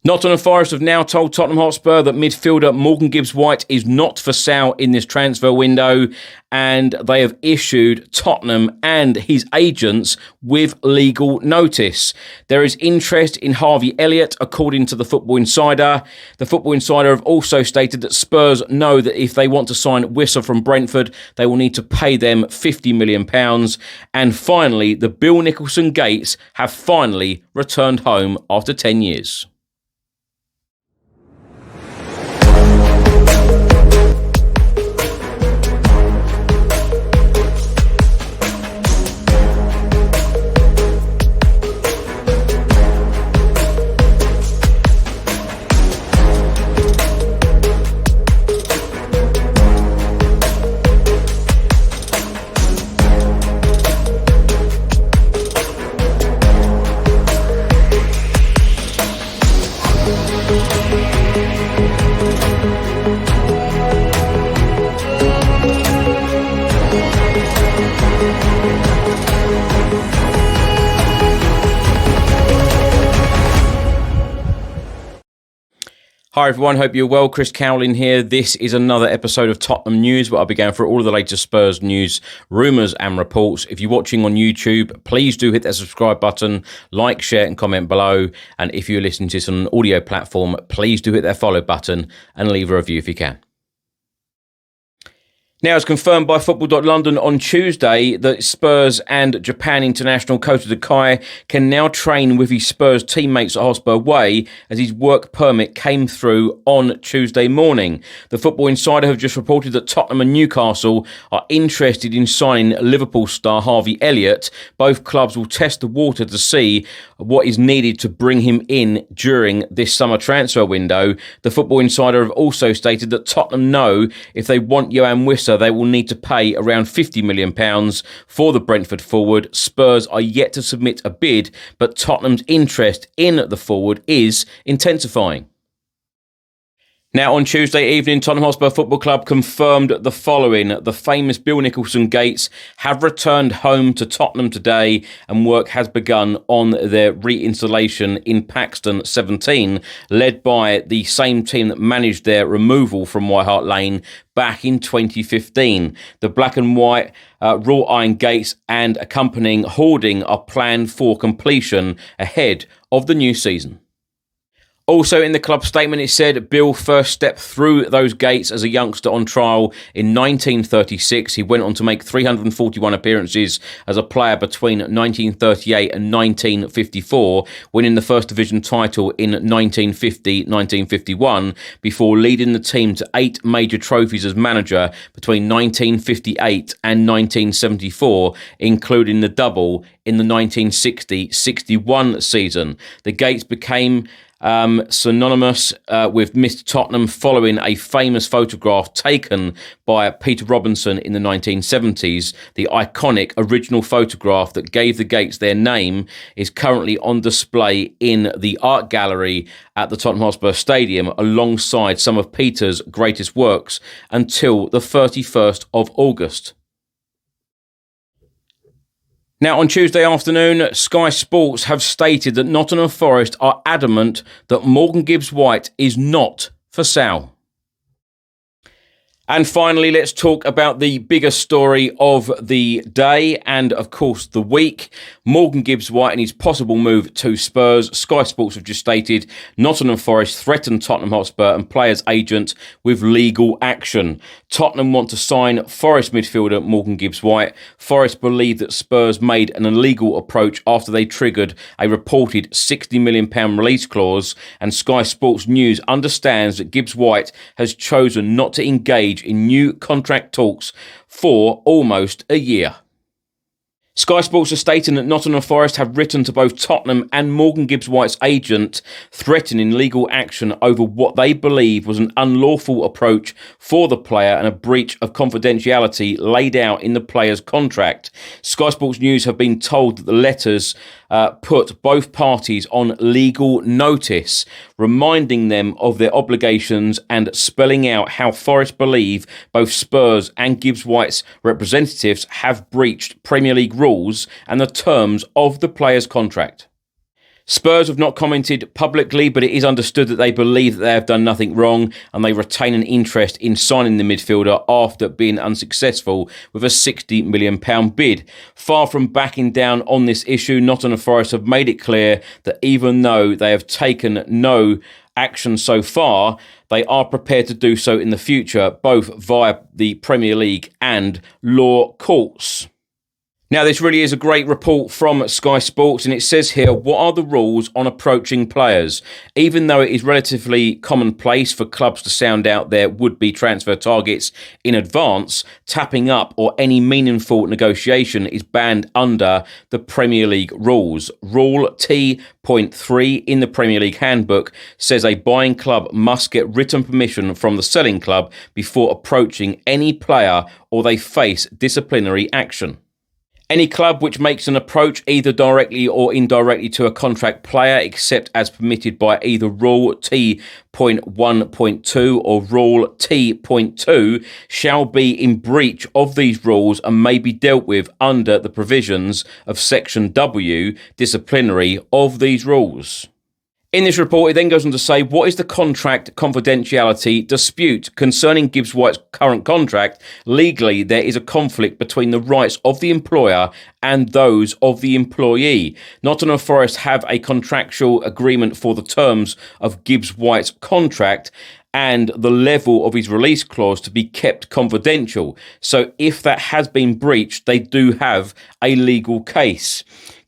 Nottingham Forest have now told Tottenham Hotspur that midfielder Morgan Gibbs-White is not for sale in this transfer window, and they have issued Tottenham and his agents with legal notice. There is interest in Harvey Elliott, according to the Football Insider. The Football Insider have also stated that Spurs know that if they want to sign Wissa from Brentford, they will need to pay them £50 million. And finally, the Bill Nicholson Gates have finally returned home after 10 years. Hi everyone, hope you're well. Chris Cowlin here. This is another episode of Tottenham News, where I'll be going through all of the latest Spurs news, rumours and reports. If you're watching on YouTube, please do hit that subscribe button, like, share and comment below. And if you're listening to this on an audio platform, please do hit that follow button and leave a review if you can. Now, it's confirmed by Football.London on Tuesday that Spurs and Japan international Kōta Takai can now train with his Spurs teammates at Hotspur Way, as his work permit came through on Tuesday morning. The Football Insider have just reported that Tottenham and Newcastle are interested in signing Liverpool star Harvey Elliott. Both clubs will test the water to see what is needed to bring him in during this summer transfer window. The Football Insider have also stated that Tottenham know if they want Yoane Wissa, they will need to pay around £50 million for the Brentford forward. Spurs are yet to submit a bid, but Tottenham's interest in the forward is intensifying. Now, on Tuesday evening, Tottenham Hotspur Football Club confirmed the following. The famous Bill Nicholson Gates have returned home to Tottenham today, and work has begun on their reinstallation in Paxton 17, led by the same team that managed their removal from White Hart Lane back in 2015. The black and white wrought iron gates and accompanying hoarding are planned for completion ahead of the new season. Also in the club statement, it said Bill first stepped through those gates as a youngster on trial in 1936. He went on to make 341 appearances as a player between 1938 and 1954, winning the First Division title in 1950-1951, before leading the team to 8 major trophies as manager between 1958 and 1974, including the double in the 1960-61 season. The Gates became synonymous with Mr. Tottenham following a famous photograph taken by Peter Robinson in the 1970s. The iconic original photograph that gave the Gates their name is currently on display in the art gallery at the Tottenham Hotspur Stadium, alongside some of Peter's greatest works, until the 31st of August. Now, on Tuesday afternoon, Sky Sports have stated that Nottingham Forest are adamant that Morgan Gibbs-White is not for sale. And finally, let's talk about the biggest story of the day and, of course, the week. Morgan Gibbs-White and his possible move to Spurs. Sky Sports have just stated Nottingham Forest threatened Tottenham Hotspur and players' agent with legal action. Tottenham want to sign Forest midfielder Morgan Gibbs-White. Forest believe that Spurs made an illegal approach after they triggered a reported £60 million release clause, and Sky Sports News understands that Gibbs-White has chosen not to engage in new contract talks for almost a year. Sky Sports are stating that Nottingham Forest have written to both Tottenham and Morgan Gibbs-White's agent, threatening legal action over what they believe was an unlawful approach for the player and a breach of confidentiality laid out in the player's contract. Sky Sports News have been told that the letters put both parties on legal notice, reminding them of their obligations and spelling out how Forest believe both Spurs and Gibbs-White's representatives have breached Premier League rules and the terms of the player's contract. Spurs have not commented publicly, but it is understood that they believe that they have done nothing wrong and they retain an interest in signing the midfielder after being unsuccessful with a £60 million bid. Far from backing down on this issue, Nottingham Forest have made it clear that even though they have taken no action so far, they are prepared to do so in the future, both via the Premier League and law courts. Now, this really is a great report from Sky Sports, and it says here, what are the rules on approaching players? Even though it is relatively commonplace for clubs to sound out their would-be transfer targets in advance, tapping up or any meaningful negotiation is banned under the Premier League rules. Rule T.3 in the Premier League handbook says a buying club must get written permission from the selling club before approaching any player or they face disciplinary action. Any club which makes an approach either directly or indirectly to a contract player, except as permitted by either Rule T.1.2 or Rule T.2, shall be in breach of these rules and may be dealt with under the provisions of Section W, disciplinary, of these rules. In this report, it then goes on to say, what is the contract confidentiality dispute? Concerning Gibbs-White's current contract, legally there is a conflict between the rights of the employer and those of the employee. Nottingham Forest have a contractual agreement for the terms of Gibbs-White's contract and the level of his release clause to be kept confidential. So if that has been breached, they do have a legal case.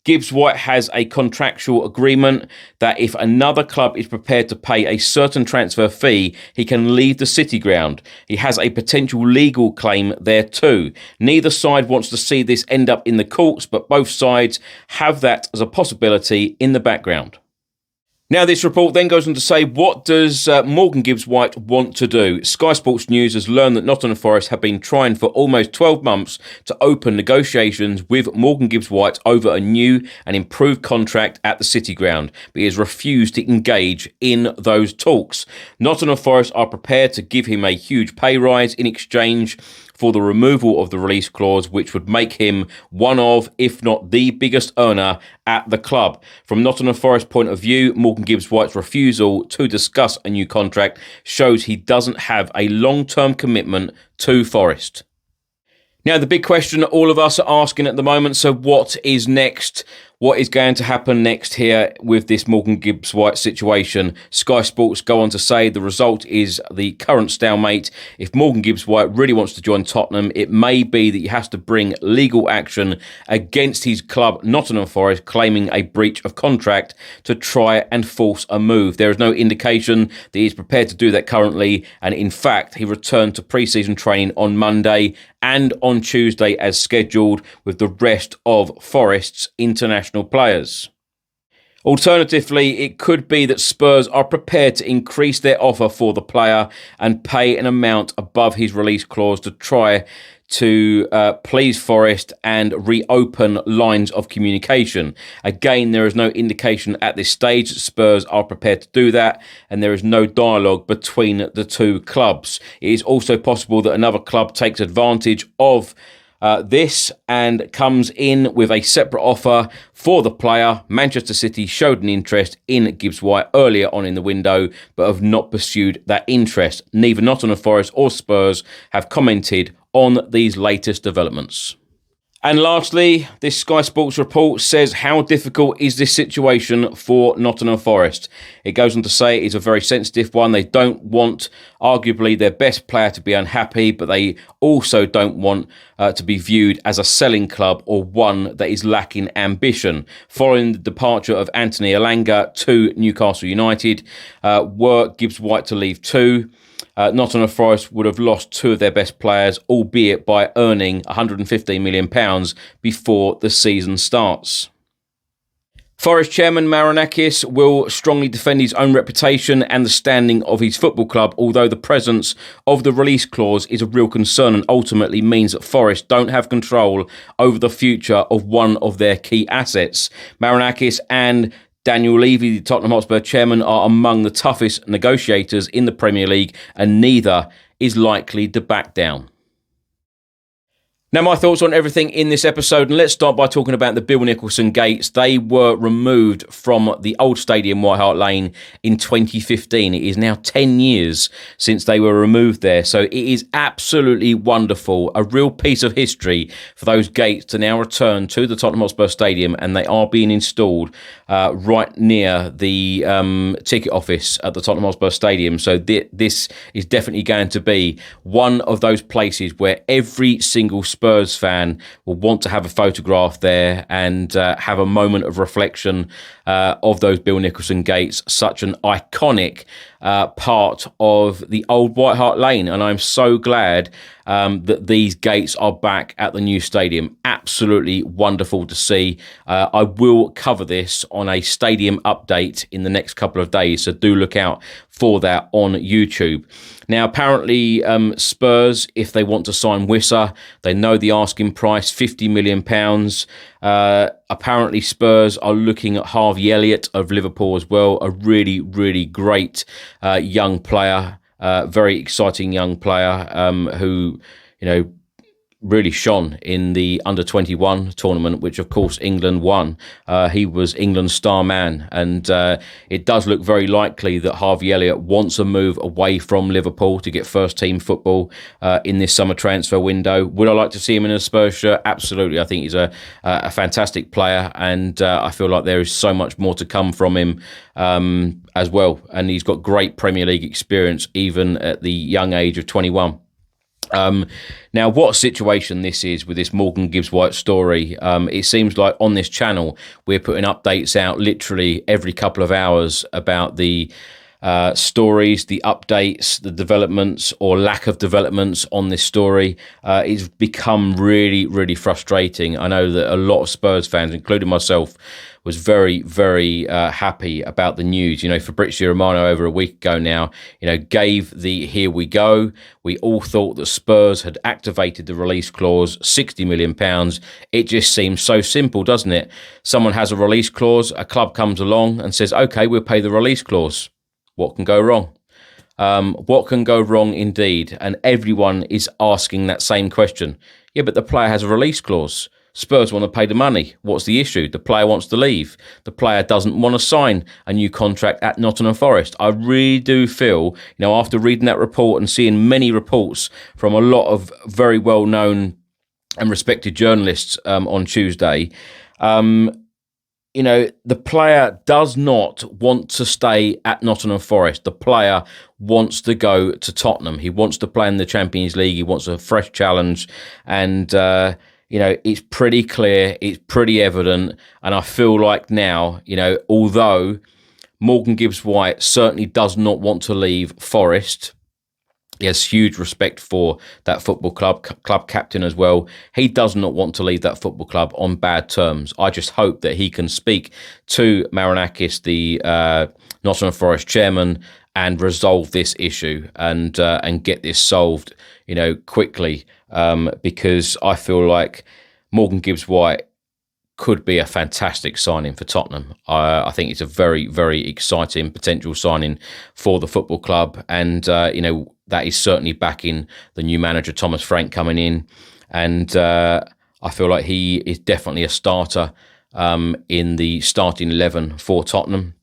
Gibbs-White has a contractual agreement that if another club is prepared to pay a certain transfer fee, he can leave the City Ground. He has a potential legal claim there too. Neither side wants to see this end up in the courts, but both sides have that as a possibility in the background. Now, this report then goes on to say, what does Morgan Gibbs-White want to do? Sky Sports News has learned that Nottingham Forest have been trying for almost 12 months to open negotiations with Morgan Gibbs-White over a new and improved contract at the City Ground, but he has refused to engage in those talks. Nottingham Forest are prepared to give him a huge pay rise in exchange for the removal of the release clause, which would make him one of, if not the biggest earner at the club. From Nottingham Forest's point of view, Morgan Gibbs-White's refusal to discuss a new contract shows he doesn't have a long-term commitment to Forest. Now, the big question that all of us are asking at the moment, so what is next? What is going to happen next here with this Morgan Gibbs-White situation? Sky Sports go on to say the result is the current stalemate. If Morgan Gibbs-White really wants to join Tottenham, it may be that he has to bring legal action against his club, Nottingham Forest, claiming a breach of contract to try and force a move. There is no indication that he is prepared to do that currently, and in fact, he returned to pre-season training on Monday and on Tuesday as scheduled with the rest of Forest's international players. Alternatively, it could be that Spurs are prepared to increase their offer for the player and pay an amount above his release clause to try to please Forest and reopen lines of communication. Again, there is no indication at this stage that Spurs are prepared to do that, and there is no dialogue between the two clubs. It is also possible that another club takes advantage of this and comes in with a separate offer for the player. Manchester City showed an interest in Gibbs-White earlier on in the window, but have not pursued that interest. Neither Nottingham Forest or Spurs have commented on these latest developments. And lastly, this Sky Sports report says, how difficult is this situation for Nottingham Forest? It goes on to say it's a very sensitive one. They don't want, arguably, their best player to be unhappy, but they also don't want to be viewed as a selling club or one that is lacking ambition. Following the departure of Anthony Elanga to Newcastle United, were Gibbs-White to leave too, Nottingham Forest would have lost two of their best players, albeit by earning £115 million before the season starts. Forest chairman Marinakis will strongly defend his own reputation and the standing of his football club, although the presence of the release clause is a real concern and ultimately means that Forest don't have control over the future of one of their key assets. Marinakis and Daniel Levy, the Tottenham Hotspur chairman, are among the toughest negotiators in the Premier League, and neither is likely to back down. Now, my thoughts on everything in this episode, and let's start by talking about the Bill Nicholson gates. They were removed from the old stadium, White Hart Lane, in 2015. It is now 10 years since they were removed there, so it is absolutely wonderful. A real piece of history for those gates to now return to the Tottenham Hotspur Stadium, and they are being installed right near the ticket office at the Tottenham Hotspur Stadium. So this is definitely going to be one of those places where every single Spurs fan will want to have a photograph there and have a moment of reflection of those Bill Nicholson gates, such an iconic part of the old White Hart Lane. And I'm so glad that these gates are back at the new stadium. Absolutely wonderful to see. I will cover this on a stadium update in the next couple of days, so do look out for that on YouTube. Now, apparently, Spurs, if they want to sign Wissa, they know the asking price, £50 million. Apparently, Spurs are looking at Harvey Elliott of Liverpool as well, a really, really great young player, very exciting young player who, really shone in the under-21 tournament, which of course England won. He was England's star man, and it does look very likely that Harvey Elliott wants a move away from Liverpool to get first-team football in this summer transfer window. Would I like to see him in a Spurs shirt? Absolutely. I think he's a fantastic player, and I feel like there is so much more to come from him as well, and he's got great Premier League experience even at the young age of 21. Now, what a situation this is with this Morgan Gibbs-White story. It seems like on this channel, we're putting updates out literally every couple of hours about the stories, the updates, the developments or lack of developments on this story. It's become really, really frustrating. I know that a lot of Spurs fans, including myself, was very, very happy about the news. Fabrizio Romano over a week ago now, gave the here we go. We all thought that Spurs had activated the release clause, £60 million. It just seems so simple, doesn't it? Someone has a release clause, a club comes along and says, okay, we'll pay the release clause. What can go wrong? What can go wrong indeed? And everyone is asking that same question. Yeah, but the player has a release clause. Spurs want to pay the money. What's the issue? The player wants to leave. The player doesn't want to sign a new contract at Nottingham Forest. I really do feel, after reading that report and seeing many reports from a lot of very well-known and respected journalists on Tuesday, the player does not want to stay at Nottingham Forest. The player wants to go to Tottenham. He wants to play in the Champions League. He wants a fresh challenge. And, it's pretty clear, it's pretty evident. And I feel like now, although Morgan Gibbs-White certainly does not want to leave Forest, he has huge respect for that football club captain as well. He does not want to leave that football club on bad terms. I just hope that he can speak to Marinakis, the Nottingham Forest chairman, and resolve this issue and get this solved, quickly. Because I feel like Morgan Gibbs-White could be a fantastic signing for Tottenham. I think it's a very, very exciting potential signing for the football club. And, that is certainly backing the new manager, Thomas Frank, coming in. And I feel like he is definitely a starter in the starting 11 for Tottenham.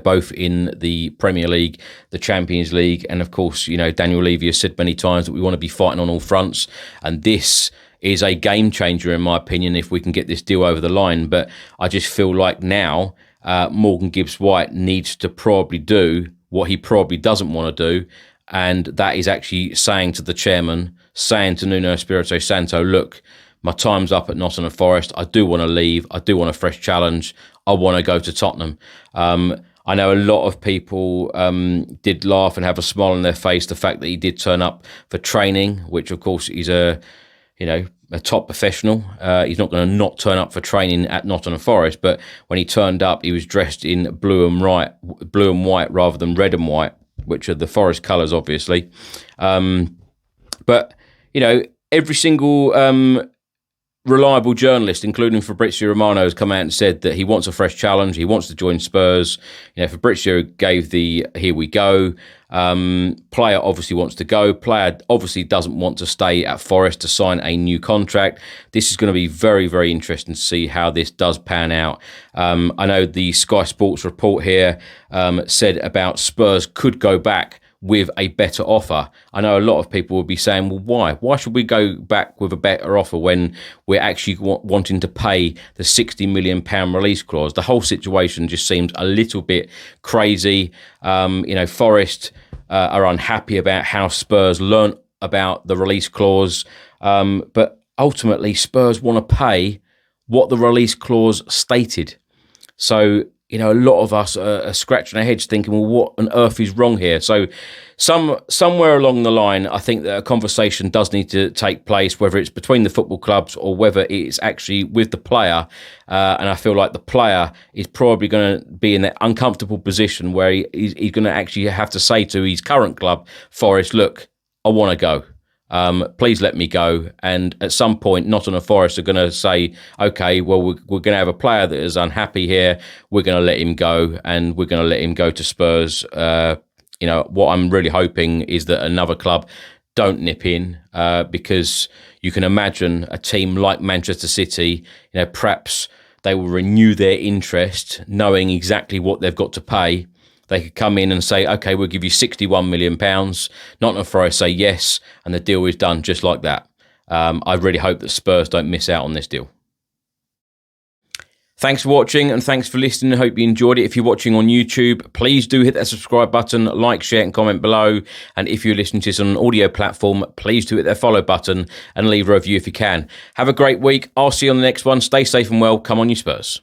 Both in the Premier League, the Champions League, and of course, Daniel Levy has said many times that we want to be fighting on all fronts. And this is a game changer, in my opinion, if we can get this deal over the line. But I just feel like now Morgan Gibbs-White needs to probably do what he probably doesn't want to do. And that is actually saying to the chairman, saying to Nuno Espirito Santo, look, my time's up at Nottingham Forest. I do want to leave. I do want a fresh challenge. I want to go to Tottenham. I know a lot of people did laugh and have a smile on their face the fact that he did turn up for training, which of course he's a top professional. He's not going to not turn up for training at Nottingham Forest, but when he turned up, he was dressed in blue and white rather than red and white, which are the Forest colours, obviously. But every single reliable journalists, including Fabrizio Romano, has come out and said that he wants a fresh challenge. He wants to join Spurs. Fabrizio gave the here we go. Player obviously wants to go. Player obviously doesn't want to stay at Forest to sign a new contract. This is going to be very, very interesting to see how this does pan out. I know the Sky Sports report here said about Spurs could go back with a better offer. I know a lot of people would be saying, well, why? Why should we go back with a better offer when we're actually wanting to pay the £60 million release clause? The whole situation just seems a little bit crazy. Forest are unhappy about how Spurs learnt about the release clause. But ultimately, Spurs want to pay what the release clause stated. So, a lot of us are scratching our heads thinking, well, what on earth is wrong here? So somewhere along the line, I think that a conversation does need to take place, whether it's between the football clubs or whether it's actually with the player. And I feel like the player is probably going to be in that uncomfortable position where he's going to actually have to say to his current club, Forest, look, I want to go. Please let me go. And at some point, Nottingham Forest are going to say, okay, well, we're going to have a player that is unhappy here. We're going to let him go, and we're going to let him go to Spurs. What I'm really hoping is that another club don't nip in, because you can imagine a team like Manchester City, perhaps they will renew their interest knowing exactly what they've got to pay. They could come in and say, okay, we'll give you £61 million. Nottingham Forest say yes, and the deal is done just like that. I really hope that Spurs don't miss out on this deal. Thanks for watching and thanks for listening. I hope you enjoyed it. If you're watching on YouTube, please do hit that subscribe button, like, share and comment below. And if you're listening to this on an audio platform, please do hit that follow button and leave a review if you can. Have a great week. I'll see you on the next one. Stay safe and well. Come on, you Spurs.